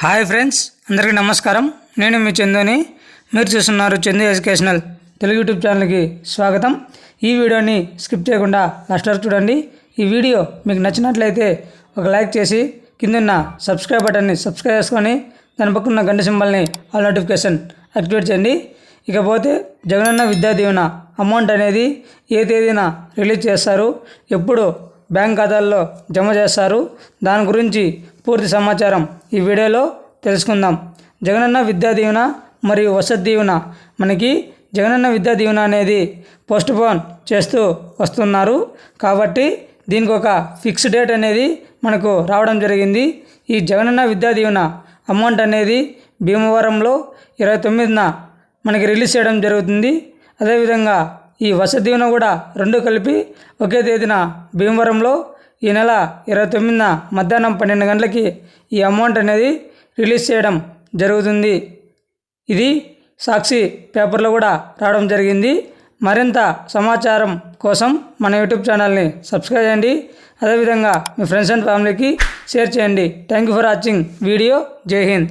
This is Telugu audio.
హాయ్ ఫ్రెండ్స్, అందరికీ నమస్కారం. నేను మీ చందుని. మీరు చూస్తున్నారు చందు ఎడ్యుకేషనల్ తెలుగు యూట్యూబ్ ఛానల్కి స్వాగతం. ఈ వీడియోని స్కిప్ చేయకుండా లాస్ట్ వరకు చూడండి. ఈ వీడియో మీకు నచ్చినట్లయితే ఒక లైక్ చేసి కిందన్న సబ్స్క్రైబ్ బటన్ని సబ్స్క్రైబ్ చేసుకొని దాని పక్కన గంట సింబల్ని ఆల్ నోటిఫికేషన్ యాక్టివేట్ చేయండి. ఇకపోతే జగనన్న విద్యా దీవెన అమౌంట్ అనేది ఏ తేదీన రిలీజ్ చేస్తారు, ఎప్పుడు బ్యాంక్ ఖాతాల్లో జమ చేస్తారు, దాని గురించి పూర్తి సమాచారం ఈ వీడియోలో తెలుసుకుందాం. జగనన్న విద్యా దీవెన మరియు వసతి దీవెన, మనకి జగనన్న విద్యా దీవెన అనేది పోస్ట్ పోన్ చేస్తూ వస్తున్నారు కాబట్టి దీనికి ఒక ఫిక్స్ డేట్ అనేది మనకు రావడం జరిగింది. ఈ జగనన్న విద్యా దీవెన అమౌంట్ అనేది భీమవరంలో 29న మనకి రిలీజ్ చేయడం జరుగుతుంది. అదేవిధంగా ఈ వసతి దీవెన కూడా రెండు కలిపి ఒకే తేదీన భీమవరంలో ఈ నెల 29న మధ్యాహ్నం 12 గంటలకి ఈ అమౌంట్ అనేది రిలీజ్ చేయడం జరుగుతుంది. ఇది సాక్షి పేపర్లో కూడా రావడం జరిగింది. మరింత సమాచారం కోసం మన యూట్యూబ్ ఛానల్ని సబ్స్క్రైబ్ చేయండి. అదేవిధంగా మీ ఫ్రెండ్స్ అండ్ ఫ్యామిలీకి షేర్ చేయండి. Thank you for watching video. జై హింద్.